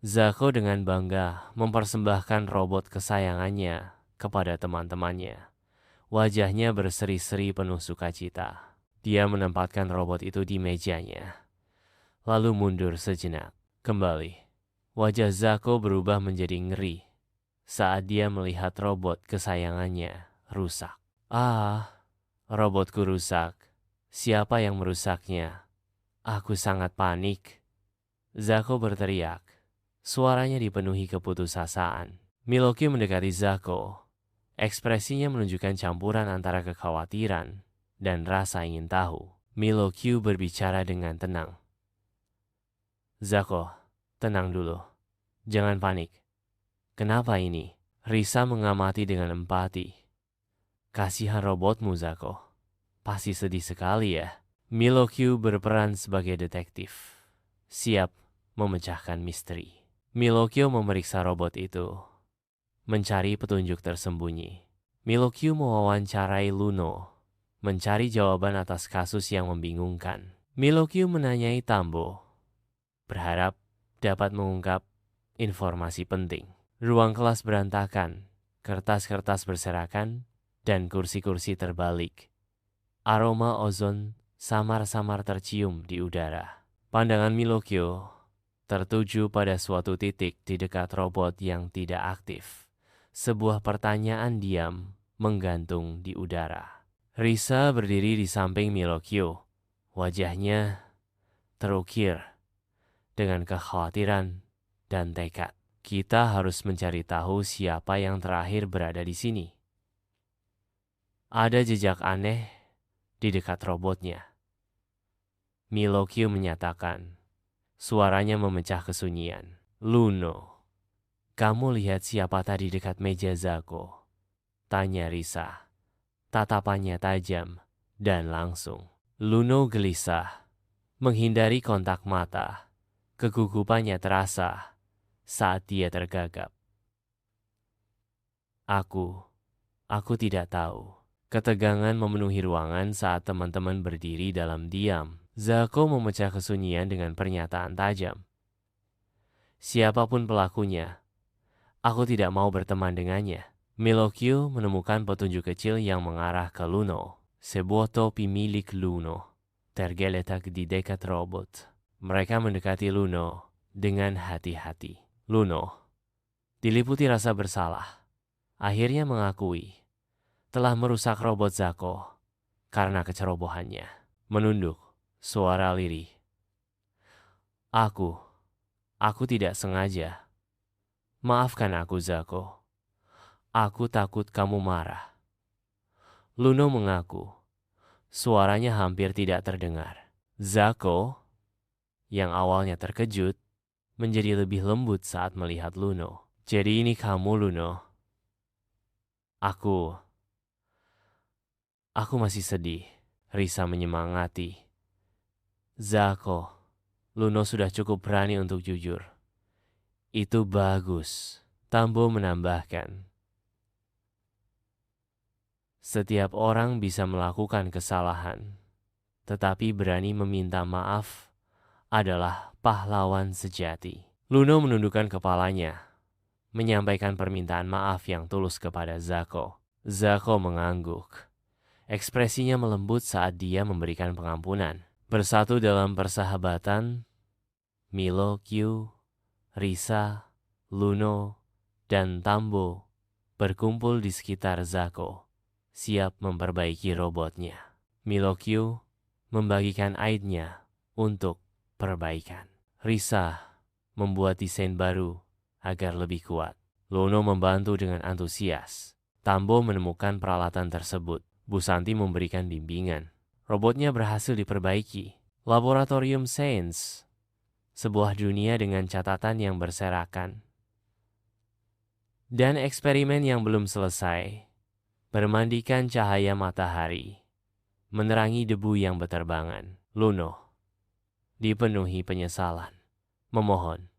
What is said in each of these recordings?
Zako dengan bangga mempersembahkan robot kesayangannya kepada teman-temannya. Wajahnya berseri-seri penuh sukacita. Dia menempatkan robot itu di mejanya, lalu mundur sejenak. Kembali, wajah Zako berubah menjadi ngeri saat dia melihat robot kesayangannya rusak. Ah, robotku rusak. Siapa yang merusaknya? Aku sangat panik. Zako berteriak. Suaranya dipenuhi keputusasaan. Miloki mendekati Zako. Ekspresinya menunjukkan campuran antara kekhawatiran dan rasa ingin tahu. Miloki berbicara dengan tenang. Zako, tenang dulu. Jangan panik. Kenapa ini? Risa mengamati dengan empati. Kasihan robotmu, Zako. Pasti sedih sekali ya. Miloki berperan sebagai detektif, siap memecahkan misteri. Miloki memeriksa robot itu, mencari petunjuk tersembunyi. Miloki mewawancarai Luno, mencari jawaban atas kasus yang membingungkan. Miloki menanyai Tambo, berharap dapat mengungkap informasi penting. Ruang kelas berantakan, kertas-kertas berserakan, dan kursi-kursi terbalik. Aroma ozon samar-samar tercium di udara. Pandangan Milokyo tertuju pada suatu titik di dekat robot yang tidak aktif. Sebuah pertanyaan diam menggantung di udara. Risa berdiri di samping Milokyo. Wajahnya terukir dengan kekhawatiran dan tekad. Kita harus mencari tahu siapa yang terakhir berada di sini. Ada jejak aneh di dekat robotnya. Milokyo menyatakan. Suaranya memecah kesunyian. Luno, kamu lihat siapa tadi dekat meja Zako? Tanya Risa. Tatapannya tajam dan langsung. Luno gelisah, menghindari kontak mata. Kegugupannya terasa saat dia tergagap. Aku tidak tahu. Ketegangan memenuhi ruangan saat teman-teman berdiri dalam diam. Zako memecah kesunyian dengan pernyataan tajam. Siapapun pelakunya, aku tidak mau berteman dengannya. Milokyo menemukan petunjuk kecil yang mengarah ke Luno. Sebuah topi milik Luno tergeletak di dekat robot. Mereka mendekati Luno dengan hati-hati. Luno diliputi rasa bersalah. Akhirnya mengakui telah merusak robot Zako karena kecerobohannya. Menunduk, suara lirih. Aku tidak sengaja. Maafkan aku, Zako. Aku takut kamu marah. Luno mengaku. Suaranya hampir tidak terdengar. Zako, yang awalnya terkejut, menjadi lebih lembut saat melihat Luno. Jadi ini kamu, Luno. Aku masih sedih. Risa menyemangati. Zako, Luno sudah cukup berani untuk jujur. Itu bagus. Tambo menambahkan. Setiap orang bisa melakukan kesalahan, tetapi berani meminta maaf adalah pahlawan sejati. Luno menundukkan kepalanya, menyampaikan permintaan maaf yang tulus kepada Zako. Zako mengangguk. Ekspresinya melembut saat dia memberikan pengampunan. Bersatu dalam persahabatan, Milokyo, Risa, Luno, dan Tambo berkumpul di sekitar Zako, siap memperbaiki robotnya. Milokyo membagikan aidnya untuk perbaikan. Risa membuat desain baru agar lebih kuat. Luno membantu dengan antusias. Tambo menemukan peralatan tersebut. Bu Santi memberikan bimbingan. Robotnya berhasil diperbaiki. Laboratorium Sains, sebuah dunia dengan catatan yang berserakan. Dan eksperimen yang belum selesai, bermandikan cahaya matahari, menerangi debu yang berterbangan. Luno dipenuhi penyesalan, memohon.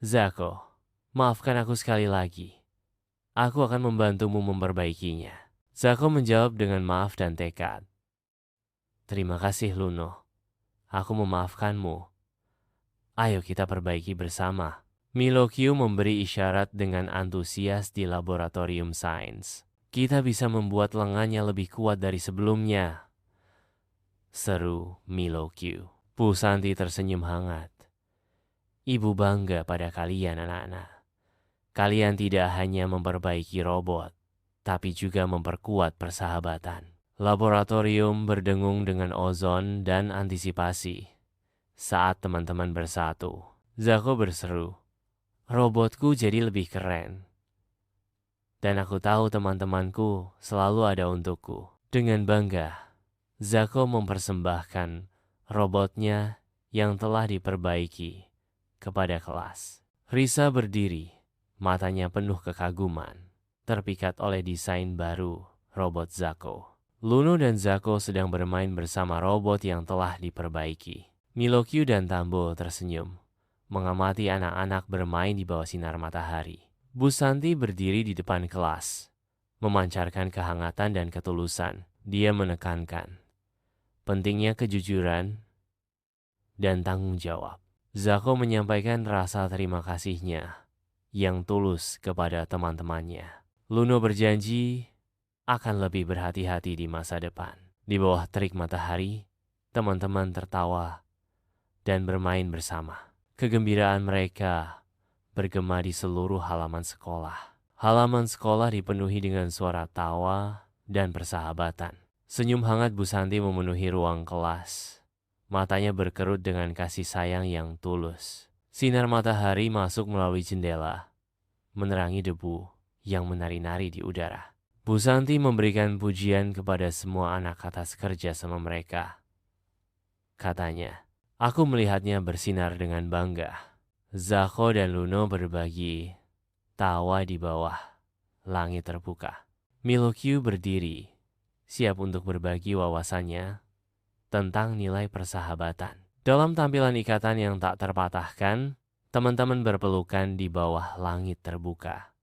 Zako, maafkan aku sekali lagi. Aku akan membantumu memperbaikinya. Zako menjawab dengan maaf dan tekad. Terima kasih, Luno. Aku memaafkanmu. Ayo kita perbaiki bersama. Milokyu memberi isyarat dengan antusias di laboratorium sains. Kita bisa membuat lengannya lebih kuat dari sebelumnya, seru Milokyu. Bu Santi tersenyum hangat. Ibu bangga pada kalian anak-anak. Kalian tidak hanya memperbaiki robot, tapi juga memperkuat persahabatan. Laboratorium berdengung dengan ozon dan antisipasi. Saat teman-teman bersatu, Zako berseru, robotku jadi lebih keren. Dan aku tahu teman-temanku selalu ada untukku. Dengan bangga, Zako mempersembahkan robotnya yang telah diperbaiki kepada kelas. Risa berdiri, matanya penuh kekaguman, terpikat oleh desain baru robot Zako. Luno dan Zako sedang bermain bersama robot yang telah diperbaiki. Milokyu dan Tambo tersenyum, mengamati anak-anak bermain di bawah sinar matahari. Bu Santi berdiri di depan kelas, memancarkan kehangatan dan ketulusan. Dia menekankan pentingnya kejujuran dan tanggung jawab. Zako menyampaikan rasa terima kasihnya yang tulus kepada teman-temannya. Luno berjanji akan lebih berhati-hati di masa depan. Di bawah terik matahari, teman-teman tertawa dan bermain bersama. Kegembiraan mereka bergema di seluruh halaman sekolah. Halaman sekolah dipenuhi dengan suara tawa dan persahabatan. Senyum hangat Bu Santi memenuhi ruang kelas. Matanya berkerut dengan kasih sayang yang tulus. Sinar matahari masuk melalui jendela, menerangi debu yang menari-nari di udara. Bu Santi memberikan pujian kepada semua anak atas kerja sama mereka. Katanya, aku melihatnya bersinar dengan bangga. Zako dan Luno berbagi tawa di bawah langit terbuka. Milokyu berdiri, siap untuk berbagi wawasannya tentang nilai persahabatan. Dalam tampilan ikatan yang tak terpatahkan, teman-teman berpelukan di bawah langit terbuka.